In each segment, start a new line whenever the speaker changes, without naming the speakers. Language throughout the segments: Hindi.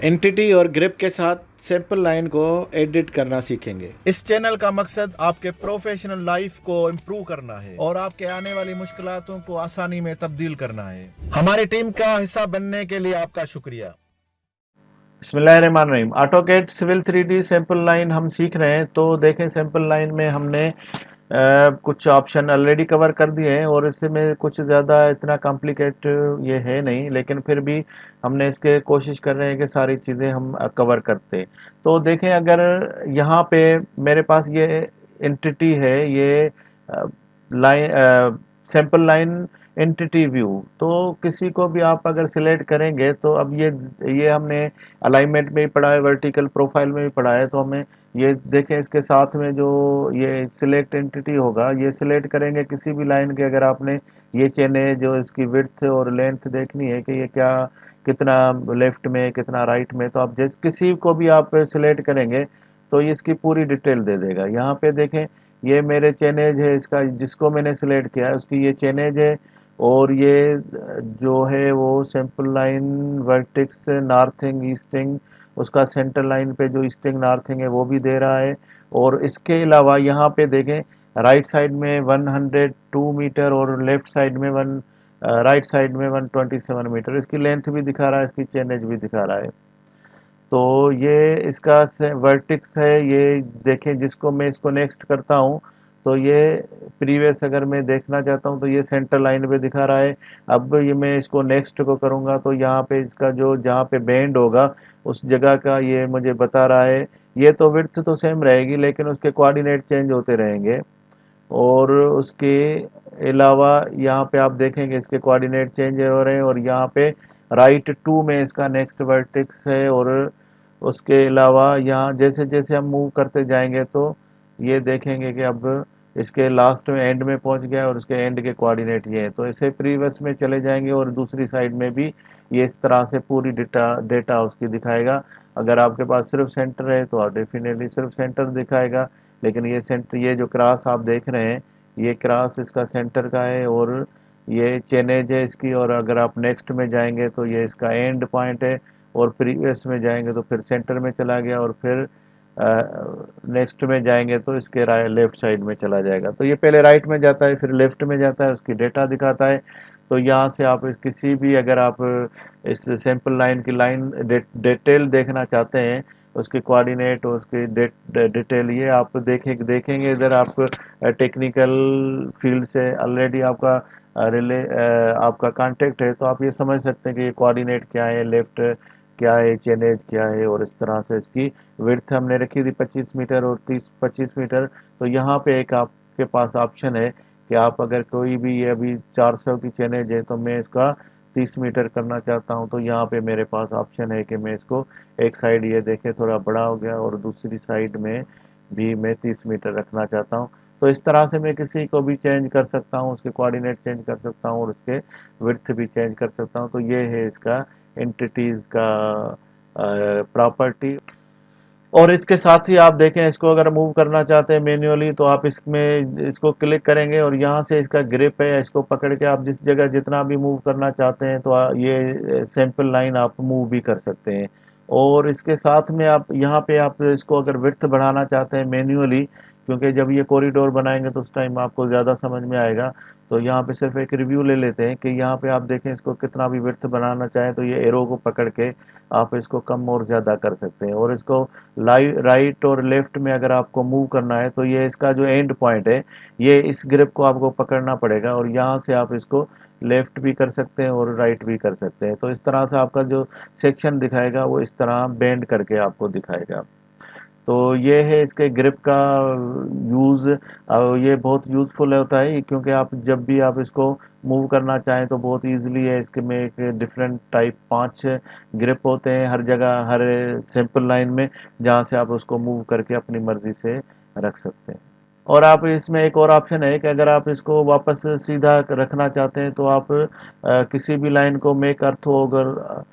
एंटिटी और ग्रिप के साथ सैंपल लाइन को एडिट करना सीखेंगे।
इस चैनल का मकसद आपके प्रोफेशनल लाइफ को इम्प्रूव करना है और आपके आने वाली मुश्किलातों को आसानी में तब्दील करना है। हमारी टीम का हिस्सा बनने के लिए आपका शुक्रिया।
बिस्मिल्लाहिर्रहमानिर्रहीम। AutoCAD civil 3D sample line हम सीख रहे हैं। तो देखें, सैंपल लाइन में हमने कुछ ऑप्शन ऑलरेडी कवर कर दिए हैं और इसमें कुछ ज़्यादा इतना कॉम्प्लिकेट ये है नहीं, लेकिन फिर भी हमने इसके कोशिश कर रहे हैं कि सारी चीज़ें हम कवर करते। तो देखें, अगर यहाँ पे मेरे पास ये एंटिटी है, ये line sample line entity view. तो किसी को भी आप अगर सिलेक्ट करेंगे तो अब ये हमने अलाइनमेंट में भी पढ़ा है, वर्टिकल प्रोफाइल में भी पढ़ा है। तो हमें ये देखें, इसके साथ में जो ये सिलेक्ट एंटिटी होगा, ये सिलेक्ट करेंगे किसी भी लाइन के। अगर आपने ये चेन है जो इसकी विड्थ और लेंथ देखनी है कि ये क्या, कितना लेफ्ट में कितना राइट में, तो आप जिस किसी को भी आप सिलेक्ट करेंगे तो ये इसकी पूरी डिटेल दे देगा। यहाँ पे देखें, ये मेरे चेनेज है, इसका जिसको मैंने सिलेक्ट किया है उसकी ये चेनेज है। और ये जो है वो sample line vertex northing easting, उसका सेंटर लाइन पे जो ईस्टिंग नॉर्थिंग है वो भी दे रहा है। और इसके अलावा यहाँ पे देखें, राइट साइड में 102 मीटर और लेफ्ट साइड में राइट साइड में 127 मीटर इसकी लेंथ भी दिखा रहा है, इसकी चेनेज भी दिखा रहा है। तो ये इसका वर्टिक्स है। ये देखें, जिसको मैं इसको नेक्स्ट करता हूँ तो ये प्रीवियस अगर मैं देखना चाहता हूँ तो ये सेंटर लाइन पे दिखा रहा है। अब ये मैं इसको नेक्स्ट को करूँगा तो यहाँ पे इसका जो जहाँ पे बेंड होगा उस जगह का ये मुझे बता रहा है। ये तो विड्थ तो सेम रहेगी लेकिन उसके कोऑर्डिनेट चेंज होते रहेंगे। और उसके अलावा यहाँ पे आप देखेंगे इसके कोऑर्डिनेट चेंज हो रहे हैं। और यहाँ पे राइट 2 में इसका नेक्स्ट वर्टेक्स है। और उसके अलावा यहाँ जैसे जैसे हम मूव करते जाएंगे तो ये देखेंगे कि अब इसके लास्ट में एंड में पहुंच गया और उसके एंड के कोऑर्डिनेट ये हैं। तो इसे प्रीवियस में चले जाएंगे और दूसरी साइड में भी ये इस तरह से पूरी डेटा उसकी दिखाएगा। अगर आपके पास सिर्फ सेंटर है तो डेफिनेटली सिर्फ सेंटर दिखाएगा। लेकिन ये सेंटर, ये जो क्रॉस आप देख रहे हैं, ये क्रॉस इसका सेंटर का है और ये चेनेज है इसकी। और अगर आप नेक्स्ट में जाएंगे तो ये इसका एंड पॉइंट है। और प्रीवियस में जाएंगे तो फिर सेंटर में चला गया और फिर नेक्स्ट में जाएंगे तो इसके लेफ्ट साइड में चला जाएगा। तो ये पहले राइट में जाता है फिर लेफ्ट में जाता है, उसकी डेटा दिखाता है। तो यहाँ से आप किसी भी, अगर आप इस सैंपल लाइन की डिटेल देखना चाहते हैं, उसके कोऑर्डिनेट और उसकी डिटेल, ये आप देखेंगे इधर आप टेक्निकल फील्ड से ऑलरेडी आपका रिले आपका कांटेक्ट है तो आप ये समझ सकते हैं कि ये कोऑर्डिनेट क्या है, लेफ्ट क्या है, चेनेज क्या है। और इस तरह से इसकी विड्थ हमने रखी थी 25 मीटर और 25 मीटर। तो यहाँ पे एक आपके पास ऑप्शन है कि आप अगर कोई भी, ये अभी 400 की चेनेज है तो मैं इसका 30 मीटर करना चाहता हूँ तो यहाँ पे मेरे पास ऑप्शन है कि मैं इसको एक साइड, ये देखें थोड़ा बड़ा हो गया, और दूसरी साइड में भी मैं 30 मीटर रखना चाहता हूँ। तो इस तरह से मैं किसी को भी चेंज कर सकता हूँ, उसके कोऑर्डिनेट चेंज कर सकता हूँ और उसके विड्थ भी चेंज कर सकता हूँ। तो ये है इसका एंटिटीज का प्रॉपर्टी। और इसके साथ ही आप देखें, इसको अगर मूव करना चाहते हैं मैन्युअली तो आप इसमें इसको क्लिक करेंगे और यहाँ से इसका ग्रिप है, इसको पकड़ के आप जिस जगह जितना भी मूव करना चाहते हैं तो ये सैंपल लाइन आप मूव भी कर सकते हैं। और इसके साथ में आप यहाँ पे आप इसको अगर विड्थ बढ़ाना चाहते हैं मैन्युअली, क्योंकि जब ये कॉरिडोर बनाएंगे तो उस टाइम आपको ज़्यादा समझ में आएगा। तो यहाँ पे सिर्फ एक रिव्यू ले लेते हैं कि यहाँ पे आप देखें, इसको कितना भी विड्थ बनाना चाहें तो ये एरो को पकड़ के आप इसको कम और ज़्यादा कर सकते हैं। और इसको राइट और लेफ्ट में अगर आपको मूव करना है तो ये इसका जो एंड पॉइंट है, ये इस ग्रिप को आपको पकड़ना पड़ेगा और यहाँ से आप इसको लेफ्ट भी कर सकते हैं और राइट भी कर सकते हैं। तो इस तरह से आपका जो सेक्शन दिखाएगा वो इस तरह बेंड करके आपको दिखाएगा। तो ये है इसके ग्रिप का यूज़। ये बहुत यूज़फुल होता है क्योंकि आप जब भी आप इसको मूव करना चाहें तो बहुत इजीली है। इसके में एक डिफरेंट टाइप 5 ग्रिप होते हैं हर जगह, हर सैंपल लाइन में, जहाँ से आप उसको मूव करके अपनी मर्ज़ी से रख सकते हैं। और आप इसमें एक और ऑप्शन है कि अगर आप इसको वापस सीधा रखना चाहते हैं तो आप किसी भी लाइन को मेक अर्थो, अगर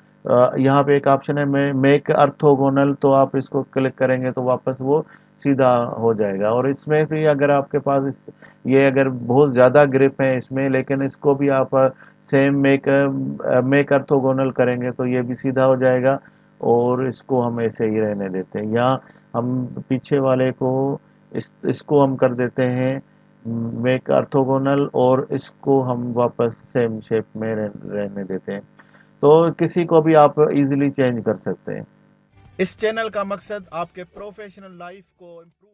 यहाँ पे एक ऑप्शन है मेक अर्थोगोनल, तो आप इसको क्लिक करेंगे तो वापस वो सीधा हो जाएगा। और इसमें भी अगर आपके पास ये अगर बहुत ज़्यादा ग्रिप है इसमें, लेकिन इसको भी आप सेम मेक अर्थोगोनल करेंगे तो ये भी सीधा हो जाएगा। और इसको हम ऐसे ही रहने देते हैं, या हम पीछे वाले को इसको हम कर देते हैं मेक ऑर्थोगोनल, और इसको हम वापस सेम शेप में रहने देते हैं। तो किसी को भी आप इजीली चेंज कर सकते हैं।
इस चैनल का मकसद आपके प्रोफेशनल लाइफ को इम्प्रूव